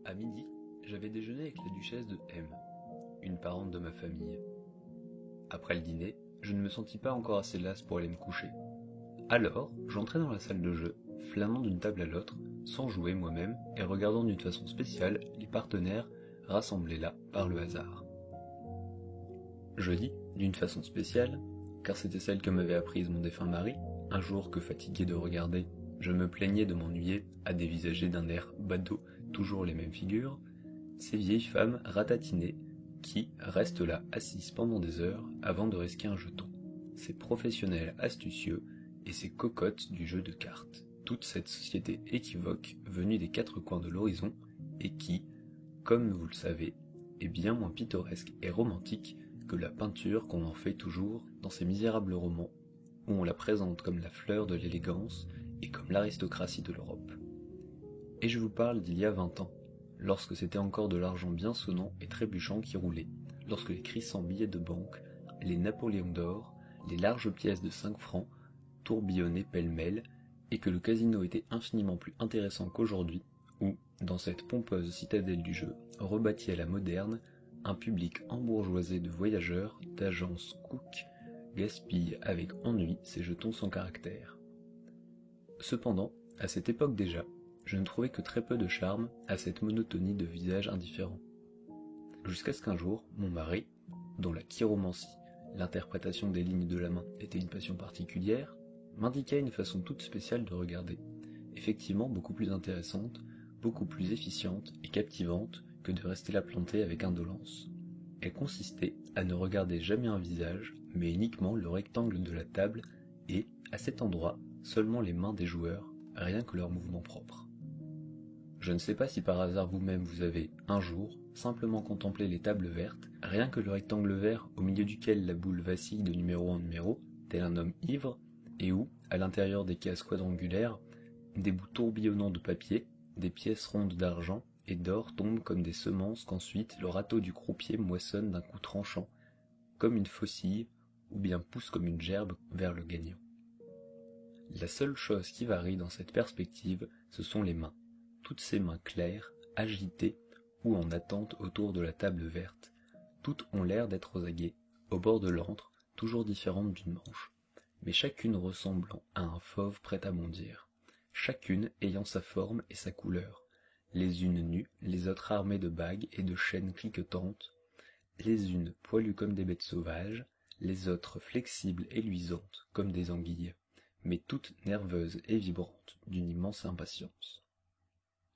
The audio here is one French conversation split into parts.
À midi, j'avais déjeuné avec la duchesse de M, une parente de ma famille. Après le dîner, je ne me sentis pas encore assez lasse pour aller me coucher. Alors, j'entrai dans la salle de jeu, flânant d'une table à l'autre, sans jouer moi-même et regardant d'une façon spéciale les partenaires rassemblés là par le hasard. Je dis d'une façon spéciale, car c'était celle que m'avait apprise mon défunt mari, un jour que fatigué de regarder, je me plaignais de m'ennuyer à dévisager d'un air badaud toujours les mêmes figures, ces vieilles femmes ratatinées qui restent là assises pendant des heures avant de risquer un jeton, ces professionnels astucieux et ces cocottes du jeu de cartes, toute cette société équivoque venue des quatre coins de l'horizon et qui, comme vous le savez, est bien moins pittoresque et romantique que la peinture qu'on en fait toujours dans ces misérables romans où on la présente comme la fleur de l'élégance et comme l'aristocratie de l'Europe. Et je vous parle d'il y a 20 ans, lorsque c'était encore de l'argent bien sonnant et trébuchant qui roulait, lorsque les crissants billets de banque, les Napoléons d'or, les larges pièces de 5 francs tourbillonnaient pêle-mêle, et que le casino était infiniment plus intéressant qu'aujourd'hui, où, dans cette pompeuse citadelle du jeu, rebâtie à la moderne, un public embourgeoisé de voyageurs, d'agences cook, gaspille avec ennui ses jetons sans caractère. Cependant, à cette époque déjà, je ne trouvais que très peu de charme à cette monotonie de visage indifférent. Jusqu'à ce qu'un jour, mon mari, dont la chiromancie, l'interprétation des lignes de la main était une passion particulière, m'indiqua une façon toute spéciale de regarder, effectivement beaucoup plus intéressante, beaucoup plus efficiente et captivante que de rester là planté avec indolence. Elle consistait à ne regarder jamais un visage, mais uniquement le rectangle de la table et, à cet endroit, seulement les mains des joueurs, rien que leurs mouvements propres. Je ne sais pas si par hasard vous-même vous avez, un jour, simplement contemplé les tables vertes, rien que le rectangle vert au milieu duquel la boule vacille de numéro en numéro, tel un homme ivre, et où, à l'intérieur des cases quadrangulaires, des bouts tourbillonnants de papier, des pièces rondes d'argent et d'or tombent comme des semences qu'ensuite le râteau du croupier moissonne d'un coup tranchant, comme une faucille, ou bien pousse comme une gerbe vers le gagnant. La seule chose qui varie dans cette perspective, ce sont les mains. Toutes ces mains claires, agitées ou en attente autour de la table verte. Toutes ont l'air d'être aux aguets, au bord de l'antre, toujours différentes d'une manche, mais chacune ressemblant à un fauve prêt à bondir. Chacune ayant sa forme et sa couleur, les unes nues, les autres armées de bagues et de chaînes cliquetantes, les unes poilues comme des bêtes sauvages, les autres flexibles et luisantes comme des anguilles, mais toutes nerveuses et vibrantes d'une immense impatience.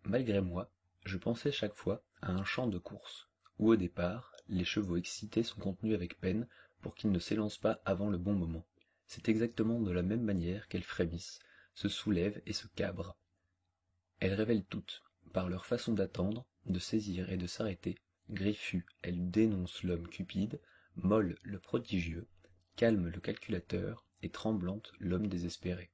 Malgré moi, je pensais chaque fois à un champ de course, où au départ, les chevaux excités sont contenus avec peine pour qu'ils ne s'élancent pas avant le bon moment. C'est exactement de la même manière qu'elles frémissent, se soulèvent et se cabrent. Elles révèlent toutes, par leur façon d'attendre, de saisir et de s'arrêter, griffues, elles dénoncent l'homme cupide, molles le prodigieux, calmes le calculateur et tremblantes l'homme désespéré.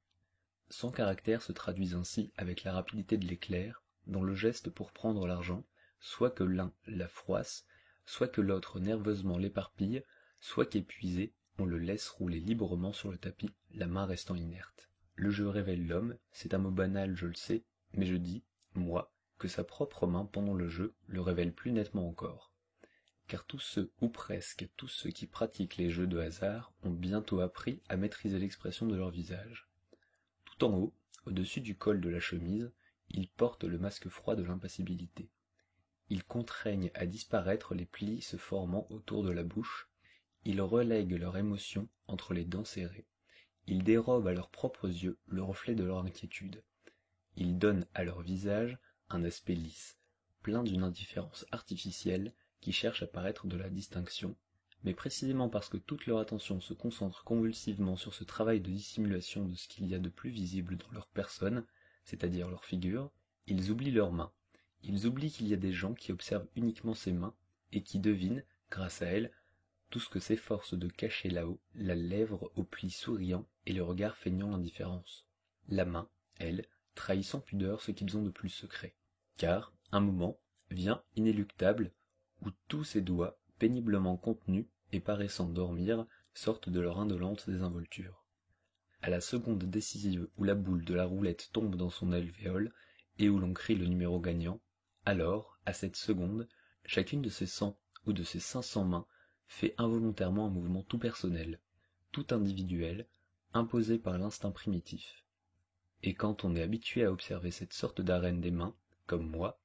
Sans caractère se traduisent ainsi avec la rapidité de l'éclair, dans le geste pour prendre l'argent, soit que l'un la froisse, soit que l'autre nerveusement l'éparpille, soit qu'épuisé, on le laisse rouler librement sur le tapis, la main restant inerte. Le jeu révèle l'homme, c'est un mot banal, je le sais, mais je dis, moi, que sa propre main pendant le jeu le révèle plus nettement encore. Car tous ceux, ou presque tous ceux qui pratiquent les jeux de hasard, ont bientôt appris à maîtriser l'expression de leur visage. Tout en haut, au-dessus du col de la chemise, ils portent le masque froid de l'impassibilité. Ils contraignent à disparaître les plis se formant autour de la bouche, ils relèguent leur émotion entre les dents serrées, ils dérobent à leurs propres yeux le reflet de leur inquiétude. Ils donnent à leur visage un aspect lisse, plein d'une indifférence artificielle qui cherche à paraître de la distinction, mais précisément parce que toute leur attention se concentre convulsivement sur ce travail de dissimulation de ce qu'il y a de plus visible dans leur personne, c'est-à-dire leur figure, ils oublient leurs mains. Ils oublient qu'il y a des gens qui observent uniquement ces mains et qui devinent, grâce à elles, tout ce que s'efforce de cacher là-haut, la lèvre au pli souriant et le regard feignant l'indifférence. La main, elle, trahit sans pudeur ce qu'ils ont de plus secret. Car, un moment, vient inéluctable, où tous ces doigts, péniblement contenus et paraissant dormir, sortent de leur indolente désinvolture. À la seconde décisive où la boule de la roulette tombe dans son alvéole, et où l'on crie le numéro gagnant, Alors, à cette seconde, chacune de ses 100 ou de ses 500 mains fait involontairement un mouvement tout personnel, tout individuel, imposé par l'instinct primitif. Et quand on est habitué à observer cette sorte d'arène des mains, comme moi,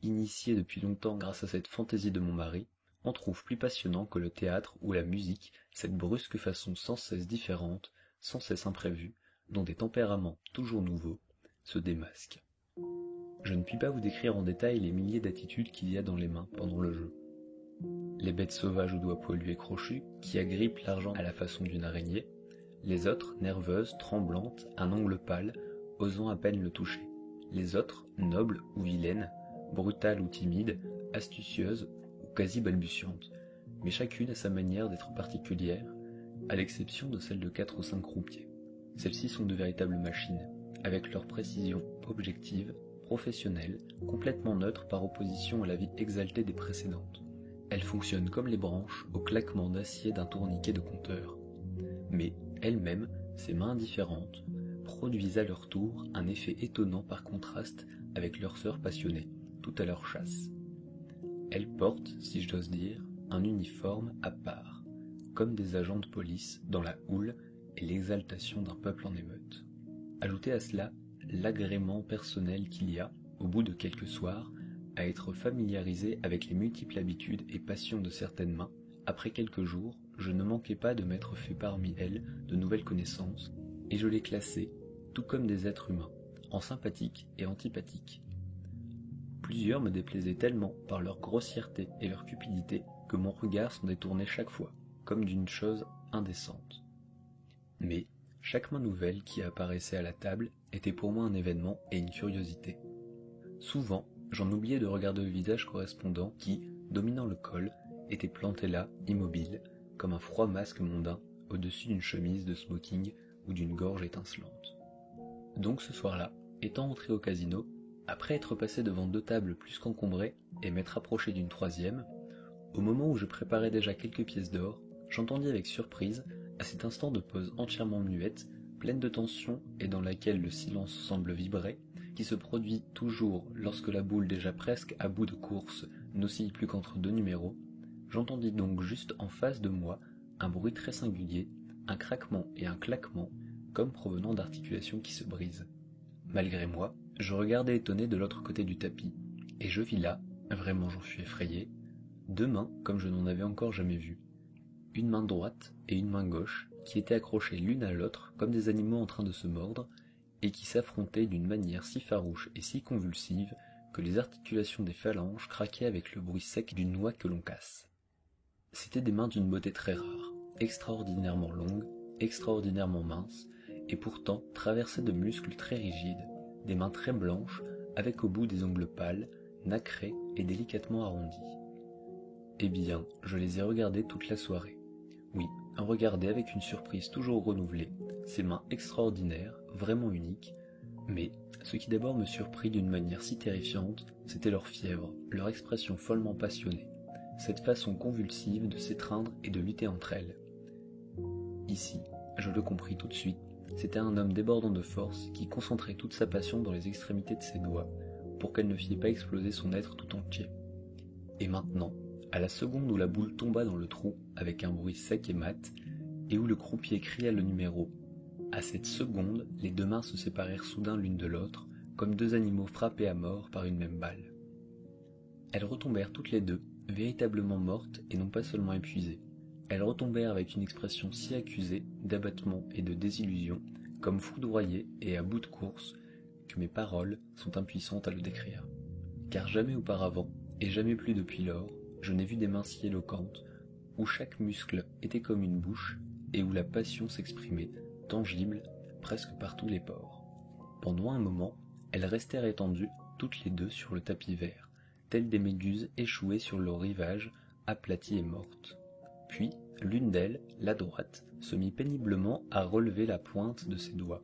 initié depuis longtemps grâce à cette fantaisie de mon mari, on trouve plus passionnant que le théâtre ou la musique cette brusque façon sans cesse différente, sans cesse imprévue, dont des tempéraments toujours nouveaux se démasquent. Je ne puis pas vous décrire en détail les milliers d'attitudes qu'il y a dans les mains pendant le jeu. Les bêtes sauvages aux doigts poilus et crochus, qui agrippent l'argent à la façon d'une araignée, les autres, nerveuses, tremblantes, un ongle pâle, osant à peine le toucher. Les autres, nobles ou vilaines, brutales ou timides, astucieuses ou quasi balbutiantes, mais chacune a sa manière d'être particulière, à l'exception de celle de 4 ou 5 croupiers. Celles-ci sont de véritables machines, avec leur précision objective, professionnelle, complètement neutre par opposition à la vie exaltée des précédentes. Elles fonctionnent comme les branches au claquement d'acier d'un tourniquet de compteur. Mais, elles-mêmes, ces mains indifférentes, produisent à leur tour un effet étonnant par contraste avec leurs sœurs passionnées, toutes à leur chasse. Elles portent, si j'ose dire, un uniforme à part, comme des agents de police dans la houle et l'exaltation d'un peuple en émeute. Ajoutez à cela l'agrément personnel qu'il y a, au bout de quelques soirs, à être familiarisé avec les multiples habitudes et passions de certaines mains. Après quelques jours, je ne manquais pas de m'être fait parmi elles de nouvelles connaissances, et je les classais, tout comme des êtres humains, en sympathiques et antipathiques. Plusieurs me déplaisaient tellement par leur grossièreté et leur cupidité que mon regard s'en détournait chaque fois, comme d'une chose indécente. Mais chaque main nouvelle qui apparaissait à la table était pour moi un événement et une curiosité. Souvent, j'en oubliais de regarder le visage correspondant qui, dominant le col, était planté là, immobile, comme un froid masque mondain, au-dessus d'une chemise de smoking ou d'une gorge étincelante. Donc ce soir-là, étant entré au casino, après être passé devant 2 tables plus qu'encombrées et m'être approché d'une 3e, au moment où je préparais déjà quelques pièces d'or, j'entendis avec surprise, à cet instant de pause entièrement muette, pleine de tension et dans laquelle le silence semble vibrer, qui se produit toujours lorsque la boule déjà presque à bout de course n'oscille plus qu'entre 2 numéros, j'entendis donc juste en face de moi un bruit très singulier, un craquement et un claquement, comme provenant d'articulations qui se brisent. Malgré moi, je regardais étonné de l'autre côté du tapis, et je vis là, vraiment j'en fus effrayé, 2 mains comme je n'en avais encore jamais vu. Une main droite et une main gauche, qui étaient accrochées l'une à l'autre comme des animaux en train de se mordre, et qui s'affrontaient d'une manière si farouche et si convulsive que les articulations des phalanges craquaient avec le bruit sec d'une noix que l'on casse. C'étaient des mains d'une beauté très rare, extraordinairement longues, extraordinairement minces, et pourtant traversées de muscles très rigides, des mains très blanches, avec au bout des ongles pâles, nacrés et délicatement arrondis. Eh bien, je les ai regardées toute la soirée. Oui, regarder avec une surprise toujours renouvelée, ces mains extraordinaires, vraiment uniques, mais ce qui d'abord me surprit d'une manière si terrifiante, c'était leur fièvre, leur expression follement passionnée, cette façon convulsive de s'étreindre et de lutter entre elles. Ici, je le compris tout de suite, c'était un homme débordant de force qui concentrait toute sa passion dans les extrémités de ses doigts, pour qu'elle ne fît pas exploser son être tout entier. Et maintenant, à la seconde où la boule tomba dans le trou avec un bruit sec et mat, et où le croupier cria le numéro, à cette seconde, les 2 mains se séparèrent soudain l'une de l'autre, comme 2 animaux frappés à mort par une même balle. Elles retombèrent toutes les 2, véritablement mortes et non pas seulement épuisées. Elles retombèrent avec une expression si accusée d'abattement et de désillusion, comme foudroyées et à bout de course, que mes paroles sont impuissantes à le décrire. Car jamais auparavant, et jamais plus depuis lors, je n'ai vu des mains si éloquentes, où chaque muscle était comme une bouche, et où la passion s'exprimait, tangible, presque par tous les pores. Pendant un moment, elles restèrent étendues, toutes les 2 sur le tapis vert, telles des méduses échouées sur leur rivage, aplaties et mortes. Puis, l'une d'elles, la droite, se mit péniblement à relever la pointe de ses doigts.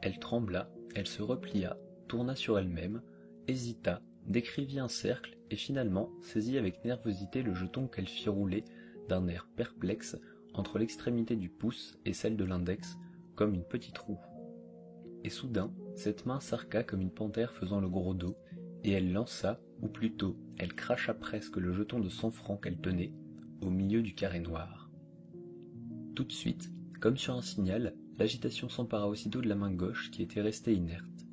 Elle trembla, elle se replia, tourna sur elle-même, hésita, décrivit un cercle et finalement saisit avec nervosité le jeton qu'elle fit rouler d'un air perplexe entre l'extrémité du pouce et celle de l'index, comme une petite roue. Et soudain, cette main s'arqua comme une panthère faisant le gros dos, et elle lança, ou plutôt, elle cracha presque le jeton de 100 francs qu'elle tenait, au milieu du carré noir. Tout de suite, comme sur un signal, l'agitation s'empara aussitôt de la main gauche qui était restée inerte.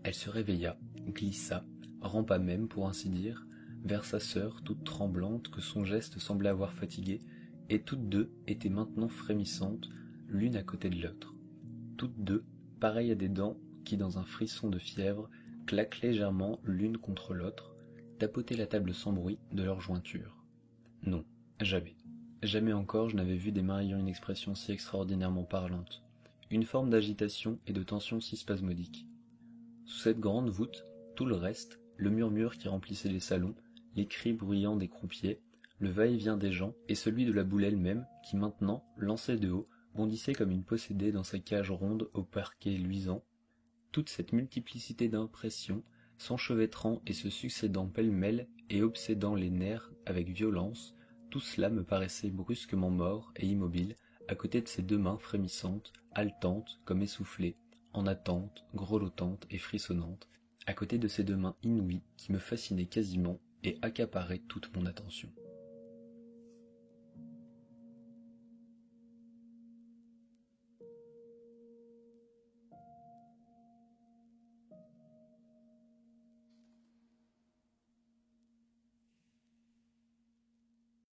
Elle se réveilla, glissa, rampa même, pour ainsi dire, vers sa sœur, toute tremblante, que son geste semblait avoir fatiguée, et toutes deux étaient maintenant frémissantes, l'une à côté de l'autre. Toutes deux, pareilles à des dents qui, dans un frisson de fièvre, claquent légèrement l'une contre l'autre, tapotaient la table sans bruit de leur jointure. Non, jamais. Jamais encore je n'avais vu des mains ayant une expression si extraordinairement parlante, une forme d'agitation et de tension si spasmodique. Sous cette grande voûte, tout le reste, le murmure qui remplissait les salons, les cris bruyants des croupiers, le va-et-vient des gens, et celui de la boule elle-même, qui maintenant, lancée de haut, bondissait comme une possédée dans sa cage ronde au parquet luisant, toute cette multiplicité d'impressions, s'enchevêtrant et se succédant pêle-mêle et obsédant les nerfs avec violence, tout cela me paraissait brusquement mort et immobile, à côté de ces deux mains frémissantes, haletantes, comme essoufflées, en attente, grelottantes et frissonnantes, à côté de ces deux mains inouïes qui me fascinaient quasiment et accaparaient toute mon attention.